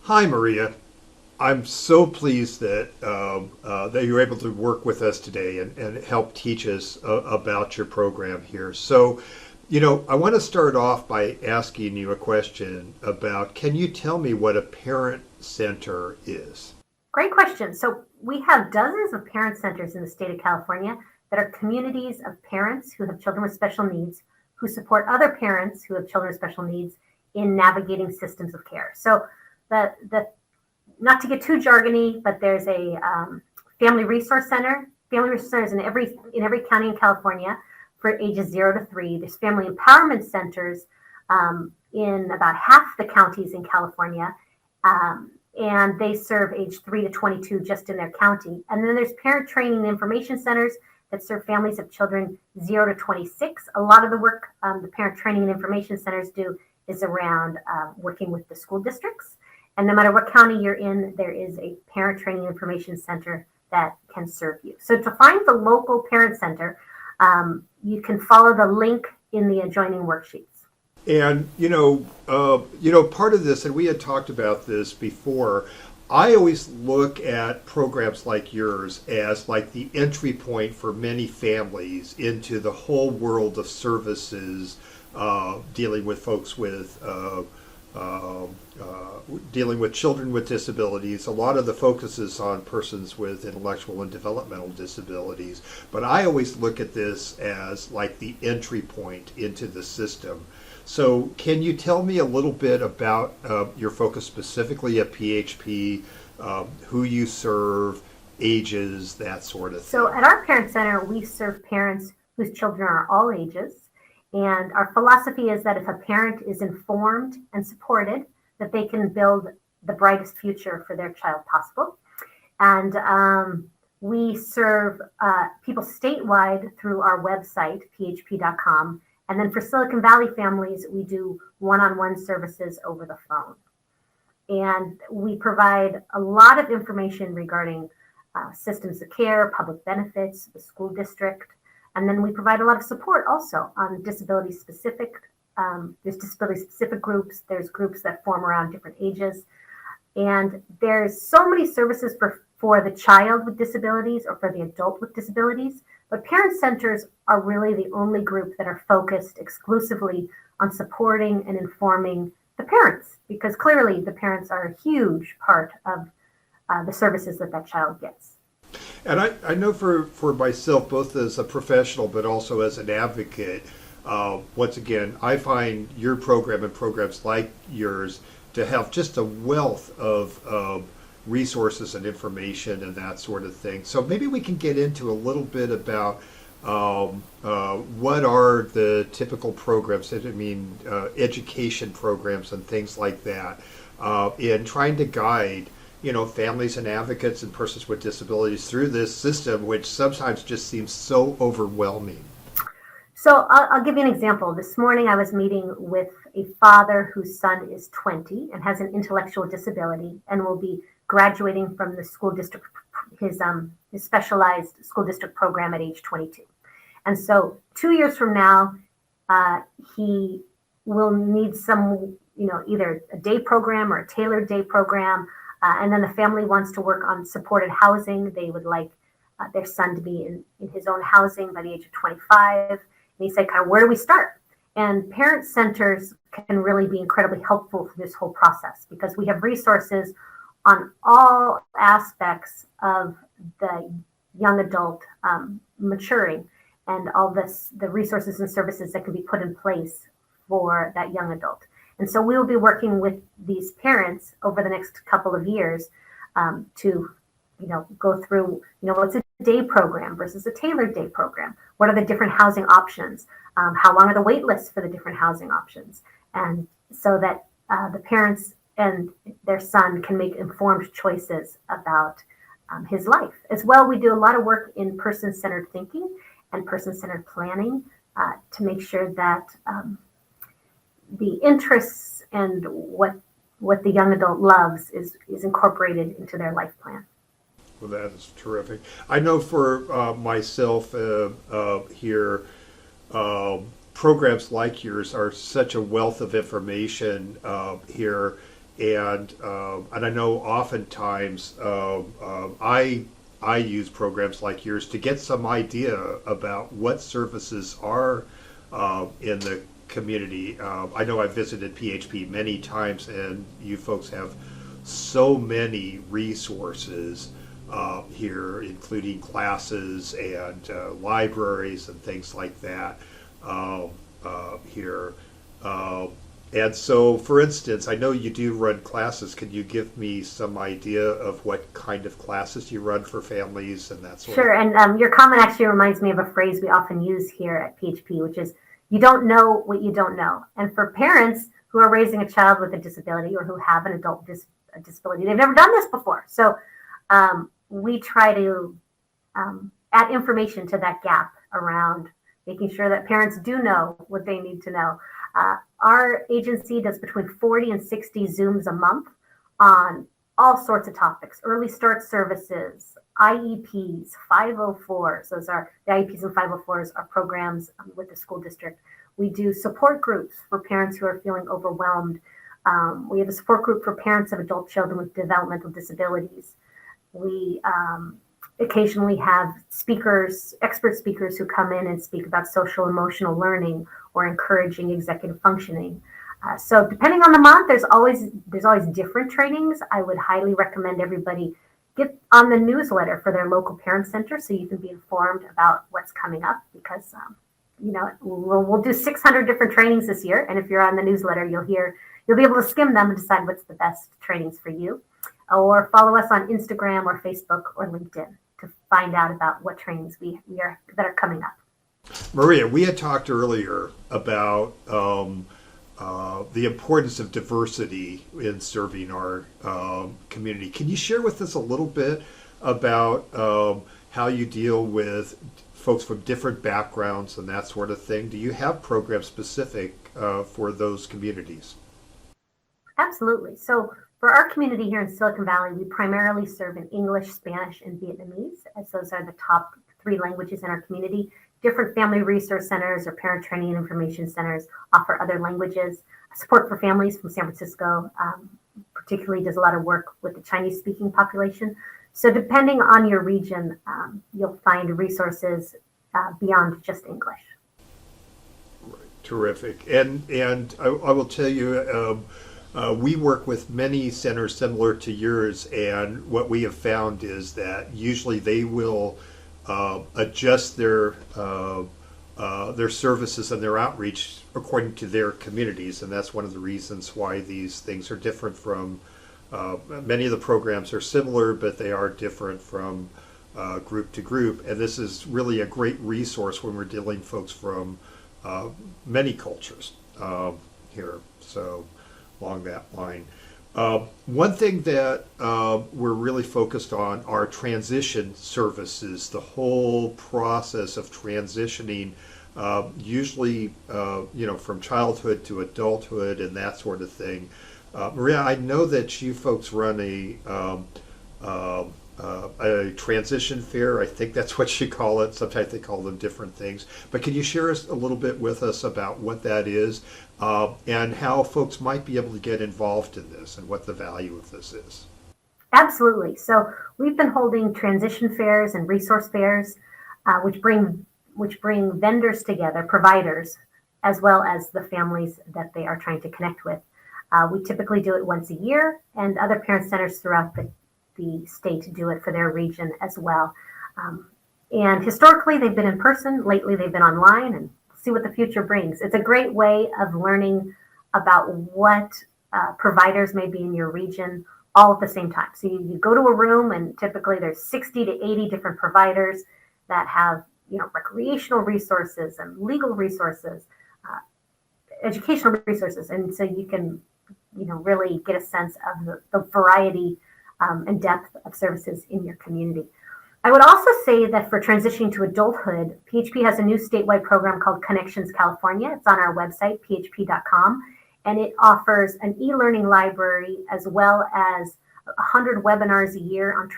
Hi, Maria. I'm so pleased that you're able to work with us today and help teach us about your program here. I want to start off by asking you a question about, can you tell me what a parent center is? Great question. So we have dozens of parent centers in the state of California that are communities of parents who have children with special needs, who support other parents who have children with special needs in navigating systems of care. So the not to get too jargony, but there's a family resource center. Family resource centers in every county in California for ages 0 to 3. There's family empowerment centers in about half the counties in California. And they serve age 3 to 22 just in their county. And then there's parent training and information centers that serve families of children 0 to 26. A lot of the work the parent training and information centers do is around working with the school districts. And no matter what county you're in, there is a parent training information center that can serve you. So to find the local parent center, you can follow the link in the adjoining worksheets. And part of this, and we had talked about this before. I always look at programs like yours as like the entry point for many families into the whole world of services, dealing with folks with uh, dealing with children with disabilities. A lot of the focus is on persons with intellectual and developmental disabilities, but I always look at this as like the entry point into the system. So, can you tell me a little bit about your focus specifically at PHP, who you serve, ages, that sort of So thing? at our parent center, we serve parents whose children are all ages. And our philosophy is that if a parent is informed and supported, that they can build the brightest future for their child possible. And we serve people statewide through our website, php.com. And then for Silicon Valley families, we do one-on-one services over the phone. And we provide a lot of information regarding systems of care, public benefits, the school district. And then we provide a lot of support also on disability specific. There's disability specific groups. There's groups that form around different ages. And there's so many services for the child with disabilities or for the adult with disabilities. But parent centers are really the only group that are focused exclusively on supporting and informing the parents, because clearly the parents are a huge part of the services that child gets. And I know for myself, both as a professional but also as an advocate, once again, I find your program and programs like yours to have just a wealth of resources and information and that sort of thing. So maybe we can get into a little bit about what are the typical programs, education programs and things like that, in trying to guide families and advocates and persons with disabilities through this system, which sometimes just seems so overwhelming. So I'll give you an example. This morning I was meeting with a father whose son is 20 and has an intellectual disability and will be graduating from the school district, his specialized school district program at age 22. And so 2 years from now, he will need some, either a day program or a tailored day program. And then the family wants to work on supported housing. They would like their son to be in his own housing by the age of 25. And he said, kind of, where do we start? And parent centers can really be incredibly helpful for this whole process because we have resources on all aspects of the young adult maturing and all the resources and services that can be put in place for that young adult. And so we will be working with these parents over the next couple of years to, go through, what's a day program versus a tailored day program? What are the different housing options? How long are the wait lists for the different housing options? And so that the parents and their son can make informed choices about his life. As well, we do a lot of work in person-centered thinking and person-centered planning to make sure that the interests and what the young adult loves is incorporated into their life plan. Well, that is terrific. I know for myself here, programs like yours are such a wealth of information here. I know oftentimes I use programs like yours to get some idea about what services are in the community. I know I've visited PHP many times, and you folks have so many resources here, including classes and libraries and things like that here. Uh, and so, for instance, I know you do run classes. Can you give me some idea of what kind of classes you run for families and that sort of Sure. thing? And your comment actually reminds me of a phrase we often use here at PHP, which is you don't know what you don't know. And for parents who are raising a child with a disability or who have an adult disability, they've never done this before. So we try to add information to that gap around making sure that parents do know what they need to know. Our agency does between 40 and 60 Zooms a month on all sorts of topics, early start services, IEPs, 504s. Those are the IEPs and 504s are programs with the school district. We do support groups for parents who are feeling overwhelmed. We have a support group for parents of adult children with developmental disabilities. We occasionally have speakers, expert speakers who come in and speak about social emotional learning or encouraging executive functioning. So depending on the month, there's always different trainings. I would highly recommend everybody get on the newsletter for their local parent center so you can be informed about what's coming up because we'll do 600 different trainings this year, and if you're on the newsletter, you'll be able to skim them and decide what's the best trainings for you. Or follow us on Instagram or Facebook or LinkedIn to find out about what trainings that are coming up. Maria, we had talked earlier about the importance of diversity in serving our community. Can you share with us a little bit about how you deal with folks from different backgrounds and that sort of thing? Do you have programs specific for those communities? Absolutely. So for our community here in Silicon Valley, we primarily serve in English, Spanish, and Vietnamese, as those are the top 3 languages in our community. Different family resource centers or parent training and information centers offer other languages. Support for Families from San Francisco particularly does a lot of work with the Chinese-speaking population. So depending on your region, you'll find resources beyond just English. Terrific. And I will tell you, we work with many centers similar to yours, and what we have found is that usually they will adjust their services and their outreach according to their communities, and that's one of the reasons why these things are different from many of the programs are similar, but they are different from group to group. And this is really a great resource when we're dealing folks from many cultures here. So along that line. One thing that we're really focused on are transition services, the whole process of transitioning, usually from childhood to adulthood and that sort of thing. Maria, I know that you folks run a transition fair. I think that's what you call it. Sometimes they call them different things. But can you share us a little bit with us about what that is and how folks might be able to get involved in this and what the value of this is? Absolutely. So we've been holding transition fairs and resource fairs, which bring vendors together, providers, as well as the families that they are trying to connect with. We typically do it once a year, and other parent centers throughout the state do it for their region as well. And historically, they've been in person. Lately, they've been online, and see what the future brings. It's a great way of learning about what providers may be in your region all at the same time. So you go to a room, and typically there's 60 to 80 different providers that have recreational resources and legal resources, educational resources, and so you can really get a sense of the variety and depth of services in your community. I would also say that for transitioning to adulthood, PHP has a new statewide program called Connections California. It's on our website, php.com, and it offers an e-learning library as well as 100 webinars a year on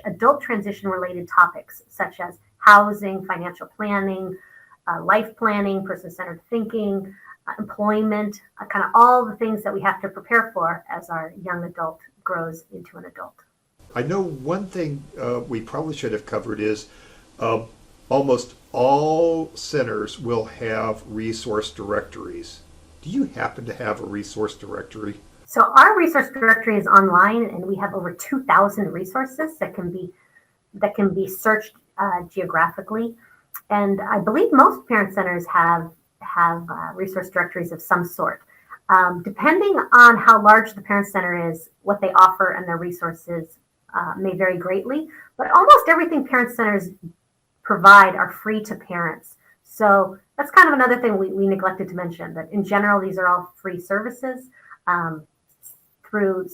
adult transition-related topics such as housing, financial planning, life planning, person-centered thinking, employment, kind of all the things that we have to prepare for as our young adult grows into an adult. I know one thing we probably should have covered is uh, almost all centers will have resource directories. Do you happen to have a resource directory? So our resource directory is online, and we have over 2,000 resources that can be searched geographically. And I believe most parent centers have resource directories of some sort. Depending on how large the parent center is, what they offer and their resources may vary greatly. But almost everything parent centers provide are free to parents. So that's kind of another thing we neglected to mention, that in general, these are all free services. Um, through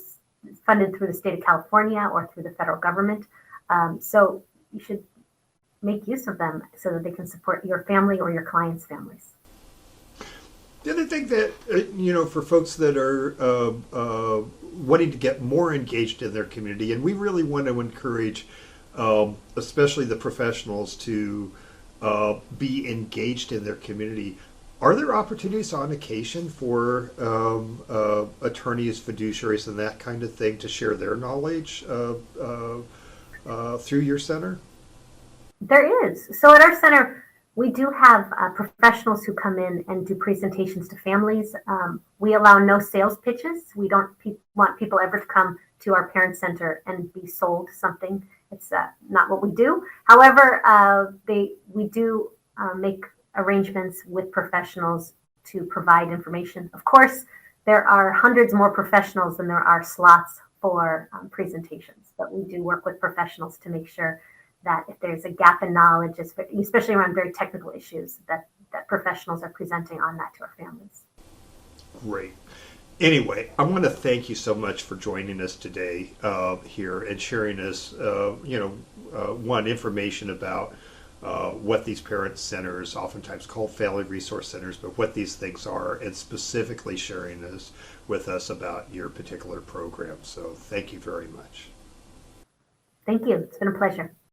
funded through the state of California or through the federal government. So you should make use of them so that they can support your family or your clients' families. The other thing that, for folks that are wanting to get more engaged in their community, and we really want to encourage, especially the professionals, to be engaged in their community. Are there opportunities on occasion for attorneys, fiduciaries, and that kind of thing to share their knowledge through your center? There is. So at our center, we do have professionals who come in and do presentations to families. We allow no sales pitches. We don't want people ever to come to our parent center and be sold something. It's not what we do. However, we do make arrangements with professionals to provide information. Of course, there are hundreds more professionals than there are slots for presentations, but we do work with professionals to make sure that if there's a gap in knowledge, especially around very technical issues, that professionals are presenting on that to our families. Great. Anyway, I want to thank you so much for joining us today here and sharing us, one, information about what these parent centers, oftentimes called family resource centers, but what these things are, and specifically sharing this with us about your particular program. So thank you very much. Thank you. It's been a pleasure.